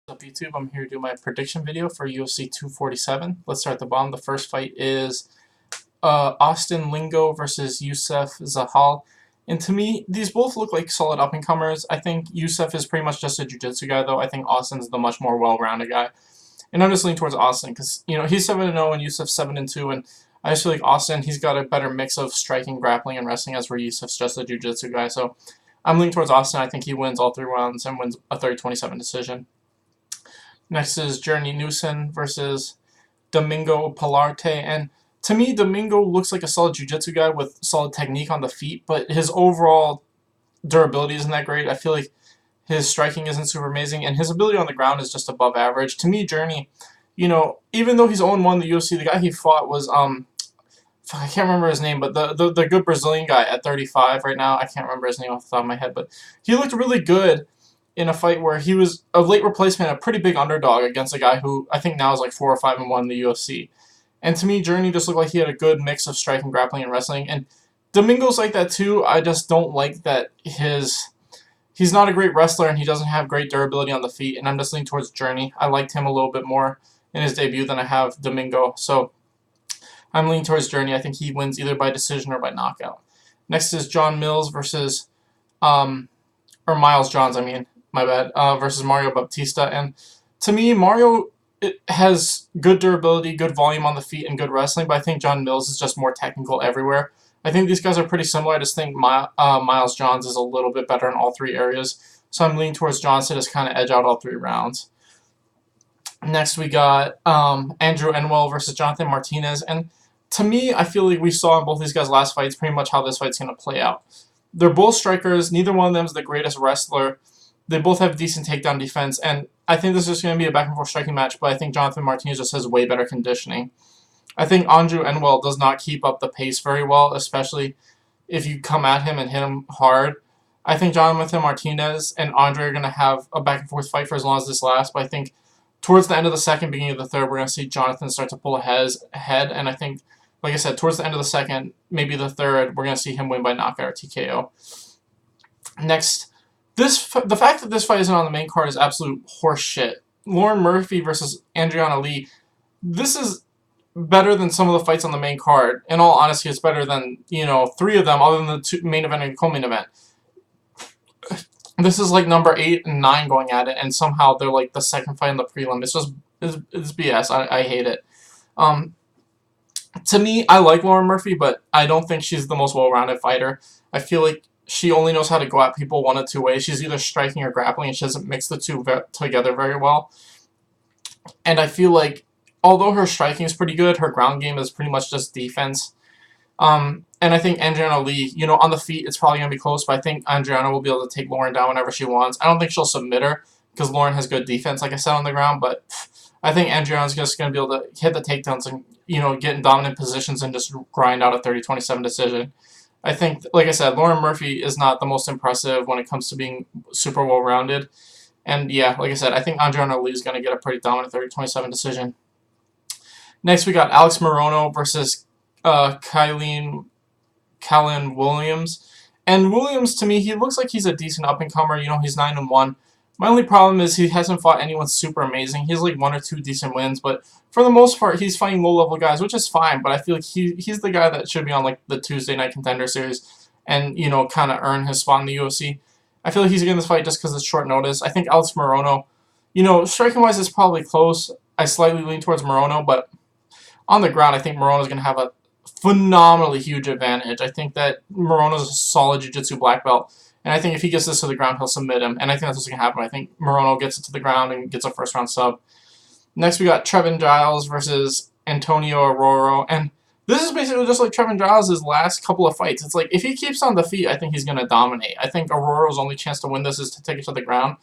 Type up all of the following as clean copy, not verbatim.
What's up YouTube? I'm here to do my prediction video for UFC 247. Let's start at the bottom. The first fight is Austin Lingo versus Youssef Zahal. And to me, these both look like solid up-and-comers. I think Youssef is pretty much just a jiu-jitsu guy, though. I think Austin's the much more well-rounded guy. And I'm just leaning towards Austin because, he's 7-0 and Youssef's 7-2. And I just feel like Austin, he's got a better mix of striking, grappling, and wrestling, as where Youssef's just a jiu-jitsu guy. So I'm leaning towards Austin. I think he wins all 3 rounds and wins a 30-27 decision. Next is Journey Newson versus Domingo Pilarte. And to me, Domingo looks like a solid jiu-jitsu guy with solid technique on the feet, but his overall durability isn't that great. I feel like his striking isn't super amazing, and his ability on the ground is just above average. To me, Journey, even though he's 0-1 in the UFC, the guy he fought was, I can't remember his name, but the good Brazilian guy at 35 right now. I can't remember his name off the top of my head, but he looked really good in a fight where he was a late replacement, a pretty big underdog against a guy who I think now is like 4 or 5-1 in the UFC. And to me, Journey just looked like he had a good mix of striking, grappling, and wrestling. And Domingo's like that too. I just don't like that he's not a great wrestler and he doesn't have great durability on the feet. And I'm just leaning towards Journey. I liked him a little bit more in his debut than I have Domingo. So I'm leaning towards Journey. I think he wins either by decision or by knockout. Next is John Mills versus, or Miles Johns, my bad, versus Mario Baptista. And to me, Mario has good durability, good volume on the feet, and good wrestling, but I think John Mills is just more technical everywhere. I think these guys are pretty similar. I just think Miles Johns is a little bit better in all 3 areas. So I'm leaning towards Johns to just kind of edge out all 3 rounds. Next, we got Andrew Enwell versus Jonathan Martinez. And to me, I feel like we saw in both these guys' last fights pretty much how this fight's going to play out. They're both strikers. Neither one of them is the greatest wrestler. They both have decent takedown defense, and I think this is going to be a back-and-forth striking match, but I think Jonathan Martinez just has way better conditioning. I think Andrew Enwell does not keep up the pace very well, especially if you come at him and hit him hard. I think Jonathan Martinez and Andre are going to have a back-and-forth fight for as long as this lasts, but I think towards the end of the second, beginning of the third, we're going to see Jonathan start to pull ahead, and I think, like I said, towards the end of the second, maybe the third, we're going to see him win by knockout or TKO. Next, the fact that this fight isn't on the main card is absolute horseshit. Lauren Murphy versus Adriana Lee. This is better than some of the fights on the main card. In all honesty, it's better than, 3 of them other than the 2 main event and co-main event. This is like number 8 and 9 going at it, and somehow they're like the second fight in the prelim. It's BS. I hate it. To me, I like Lauren Murphy, but I don't think she's the most well-rounded fighter. I feel like she only knows how to go at people one of 2 ways. She's either striking or grappling, and she doesn't mix the 2 together very well. And I feel like, although her striking is pretty good, her ground game is pretty much just defense. And I think Adriana Lee, on the feet, it's probably going to be close, but I think Adriana will be able to take Lauren down whenever she wants. I don't think she'll submit her, because Lauren has good defense, like I said, on the ground, but I think Adriana's just going to be able to hit the takedowns and, get in dominant positions and just grind out a 30-27 decision. I think, like I said, Lauren Murphy is not the most impressive when it comes to being super well-rounded. And yeah, like I said, I think Adriana Lee is going to get a pretty dominant 30-27 decision. Next, we got Alex Morono versus Kylan Williams. And Williams, to me, he looks like he's a decent up-and-comer. He's 9-1. My only problem is he hasn't fought anyone super amazing. He has like 1 or 2 decent wins, but for the most part, he's fighting low-level guys, which is fine, but I feel like he's the guy that should be on like the Tuesday Night Contender Series and, kind of earn his spot in the UFC. I feel like he's getting this fight just because it's short notice. I think Alex Morono, striking-wise is probably close. I slightly lean towards Morono, but on the ground, I think Morono's going to have a phenomenally huge advantage. I think that Morono's a solid jiu-jitsu black belt. And I think if he gets this to the ground, he'll submit him. And I think that's what's going to happen. I think Morono gets it to the ground and gets a first-round sub. Next, we got Trevin Giles versus Antonio Arroyo. And this is basically just like Trevin Giles' last couple of fights. It's like, if he keeps on the feet, I think he's going to dominate. I think Arroyo's only chance to win this is to take it to the ground.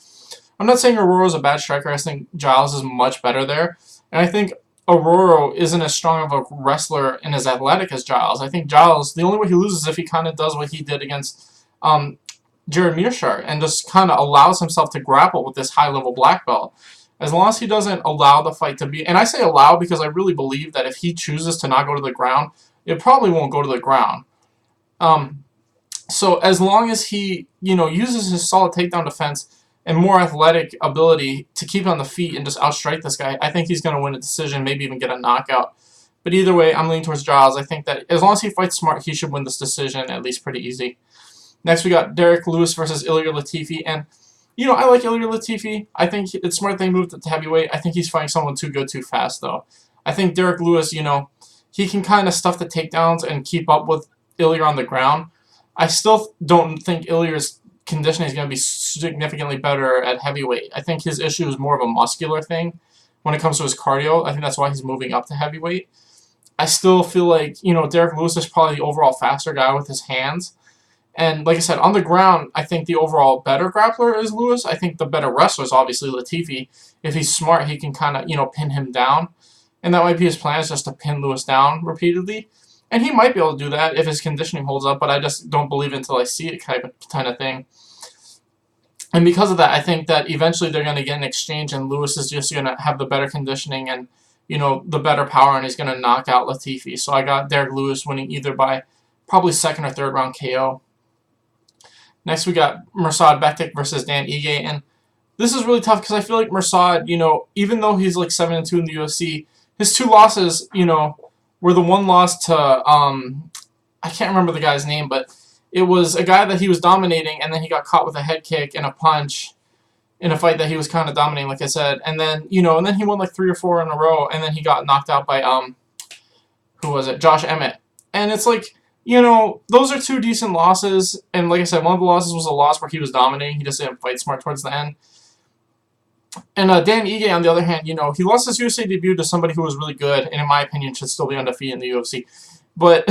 I'm not saying Arroyo's a bad striker. I think Giles is much better there. And I think Arroyo isn't as strong of a wrestler and as athletic as Giles. I think Giles, the only way he loses is if he kind of does what he did against Jared Mearshart and just kind of allows himself to grapple with this high-level black belt. As long as he doesn't allow the fight to be... And I say allow because I really believe that if he chooses to not go to the ground, it probably won't go to the ground. So as long as he, uses his solid takedown defense and more athletic ability to keep on the feet and just outstrike this guy, I think he's going to win a decision, maybe even get a knockout. But either way, I'm leaning towards Giles. I think that as long as he fights smart, he should win this decision at least pretty easy. Next, we got Derek Lewis versus Ilir Latifi. And, you know, I like Ilir Latifi. I think it's smart they moved to heavyweight. I think he's fighting someone too good too fast, though. I think Derek Lewis, you know, he can kind of stuff the takedowns and keep up with Ilir on the ground. I still don't think Ilir's conditioning is going to be significantly better at heavyweight. I think his issue is more of a muscular thing when it comes to his cardio. I think that's why he's moving up to heavyweight. I still feel like, you know, Derek Lewis is probably the overall faster guy with his hands. And like I said, on the ground, I think the overall better grappler is Lewis. I think the better wrestler is obviously Latifi. If he's smart, he can kind of, you know, pin him down. And that might be his plan, is just to pin Lewis down repeatedly. And he might be able to do that if his conditioning holds up, but I just don't believe it until I see it kind of thing. And because of that, I think that eventually they're going to get an exchange, and Lewis is just going to have the better conditioning and, you know, the better power, and he's going to knock out Latifi. So I got Derek Lewis winning either by probably second or third round KO. Next, we got Mirsad Bektic versus Dan Ige, and this is really tough because I feel like Mirsad, you know, even though he's like 7-2 in the UFC, his 2 losses, you know, were the one loss to I can't remember the guy's name, but it was a guy that he was dominating, and then he got caught with a head kick and a punch in a fight that he was kind of dominating, like I said. And then, you know, and then he won like 3 or 4 in a row, and then he got knocked out by, who was it? Josh Emmett. And it's like, you know, those are 2 decent losses. And like I said, one of the losses was a loss where he was dominating. He just didn't fight smart towards the end. And Dan Ige, on the other hand, you know, he lost his UFC debut to somebody who was really good, and in my opinion, should still be undefeated in the UFC. But,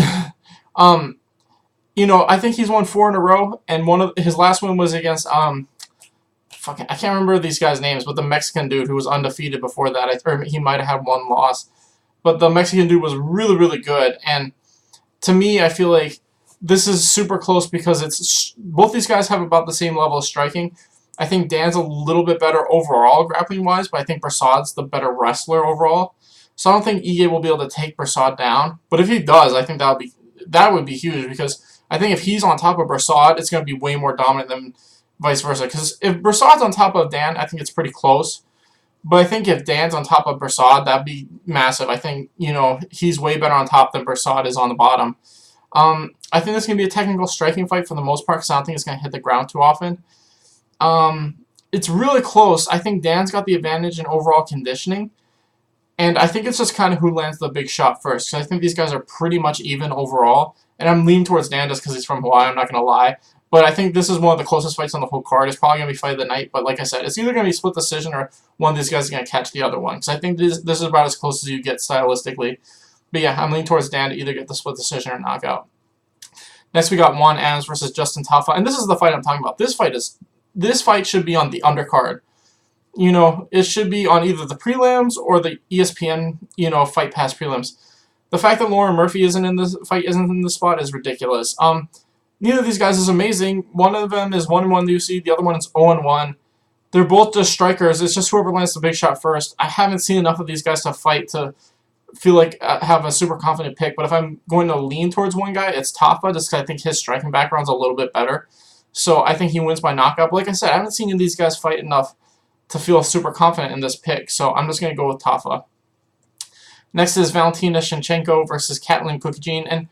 you know, I think he's won 4 in a row, and one of his last win was against, I can't remember these guys' names, but the Mexican dude who was undefeated before that, or he might have had 1 loss. But the Mexican dude was really, really good, and to me, I feel like this is super close because it's both these guys have about the same level of striking. I think Dan's a little bit better overall grappling-wise, but I think Bersad's the better wrestler overall. So I don't think Ige will be able to take Bersad down. But if he does, I think that would be huge, because I think if he's on top of Bersad, it's going to be way more dominant than vice versa. Because if Bersad's on top of Dan, I think it's pretty close. But I think if Dan's on top of Bersad, that'd be massive. I think, you know, he's way better on top than Bersad is on the bottom. I think this is going to be a technical striking fight for the most part, because I don't think it's going to hit the ground too often. It's really close. I think Dan's got the advantage in overall conditioning. And I think it's just kind of who lands the big shot first. Because I think these guys are pretty much even overall. And I'm leaning towards Dan just because he's from Hawaii, I'm not going to lie. But I think this is one of the closest fights on the whole card. It's probably going to be fight of the night. But like I said, it's either going to be split decision or one of these guys is going to catch the other one. So I think this is about as close as you get stylistically. But yeah, I'm leaning towards Dan to either get the split decision or knockout. Next, we got Juan Adams versus Justin Tafa. And this is the fight I'm talking about. This fight should be on the undercard. You know, it should be on either the prelims or the ESPN, you know, Fight Pass prelims. The fact that Lauren Murphy isn't in this fight, isn't in the spot, is ridiculous. Neither of these guys is amazing. One of them is 1-1 in the UFC. The other one is 0-1. They're both just strikers. It's just whoever lands the big shot first. I haven't seen enough of these guys to fight to feel like I have a super confident pick. But if I'm going to lean towards one guy, it's Tafa, just because I think his striking background's a little bit better. So I think he wins by knockout. But like I said, I haven't seen any of these guys fight enough to feel super confident in this pick. So I'm just going to go with Tafa. Next is Valentina Shevchenko versus Katlyn Chookagian. And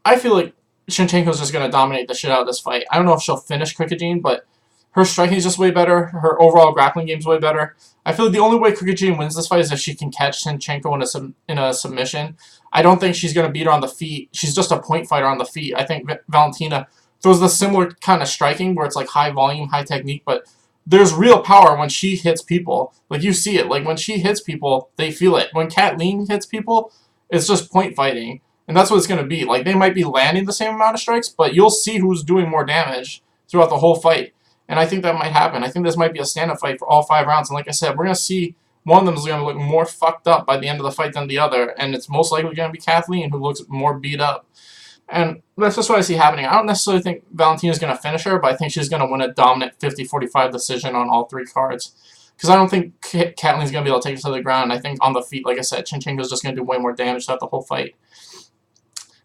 I feel like Shevchenko's just going to dominate the shit out of this fight. I don't know if she'll finish Chookagian, but her striking is just way better. Her overall grappling game is way better. I feel like the only way Chookagian wins this fight is if she can catch Shevchenko in a submission. I don't think she's going to beat her on the feet. She's just a point fighter on the feet. I think Valentina throws the similar kind of striking where it's like high volume, high technique, but there's real power when she hits people. Like, you see it. Like, when she hits people, they feel it. When Katlyn hits people, it's just point fighting. And that's what it's going to be. Like, they might be landing the same amount of strikes, but you'll see who's doing more damage throughout the whole fight. And I think that might happen. I think this might be a stand-up fight for all 5 rounds. And like I said, we're going to see one of them is going to look more fucked up by the end of the fight than the other. And it's most likely going to be Katlyn, who looks more beat up. And that's just what I see happening. I don't necessarily think Valentina's going to finish her, but I think she's going to win a dominant 50-45 decision on all 3 cards. Because I don't think Katlyn's going to be able to take her to the ground. I think on the feet, like I said, Shevchenko's just going to do way more damage throughout the whole fight.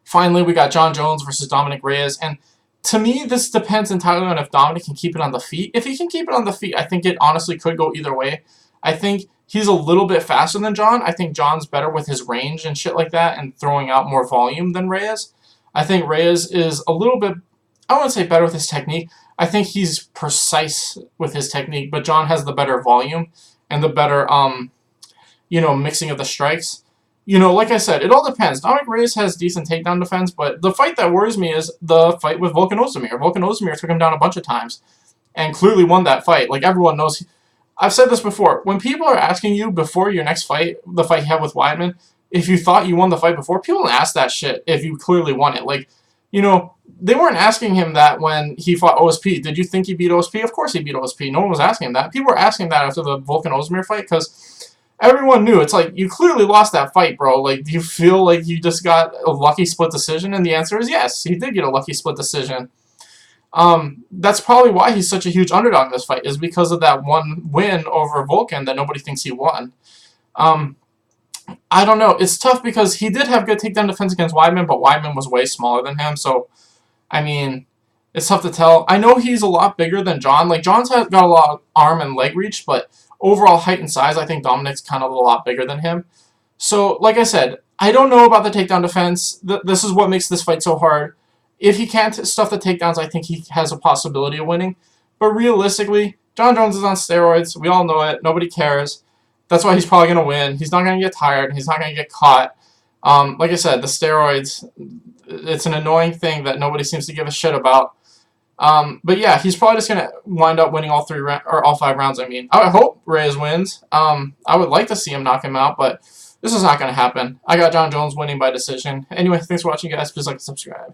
Finally, we got John Jones versus Dominic Reyes. And To me, this depends entirely on if Dominic can keep it on the feet. If he can keep it on the feet, I think it honestly could go either way. I think he's a little bit faster than John. I think John's better with his range and shit like that and throwing out more volume than Reyes. I think Reyes is a little bit, I wouldn't say better with his technique. I think he's precise with his technique, but John has the better volume and the better, mixing of the strikes. Like I said, it all depends. Dominic Reyes has decent takedown defense, but the fight that worries me is the fight with Volkan Ozdemir. Volkan Ozdemir took him down a bunch of times and clearly won that fight. Like, everyone knows. I've said this before. When people are asking you before your next fight, the fight you have with Weidman, if you thought you won the fight before, people don't ask that shit if you clearly won it. Like, they weren't asking him that when he fought OSP. Did you think he beat OSP? Of course he beat OSP. No one was asking him that. People were asking that after the Volkan Ozdemir fight because everyone knew. It's like, you clearly lost that fight, bro. Like, do you feel like you just got a lucky split decision? And the answer is yes, he did get a lucky split decision. That's probably why he's such a huge underdog in this fight, is because of that one win over Volkan that nobody thinks he won. I don't know. It's tough because he did have good takedown defense against Weidman, but Weidman was way smaller than him, so, I mean, it's tough to tell. I know he's a lot bigger than John. Like, John's got a lot of arm and leg reach, but overall height and size, I think Dominic's kind of a lot bigger than him. So, like I said, I don't know about the takedown defense. This is what makes this fight so hard. If he can't stuff the takedowns, I think he has a possibility of winning. But realistically, Jon Jones is on steroids. We all know it. Nobody cares. That's why he's probably going to win. He's not going to get tired. He's not going to get caught. Like I said, the steroids, it's an annoying thing that nobody seems to give a shit about. But yeah, he's probably just going to wind up winning all 5 rounds, I mean. I hope Reyes wins. I would like to see him knock him out, but this is not going to happen. I got Jon Jones winning by decision. Anyway, thanks for watching, guys. Please like and subscribe.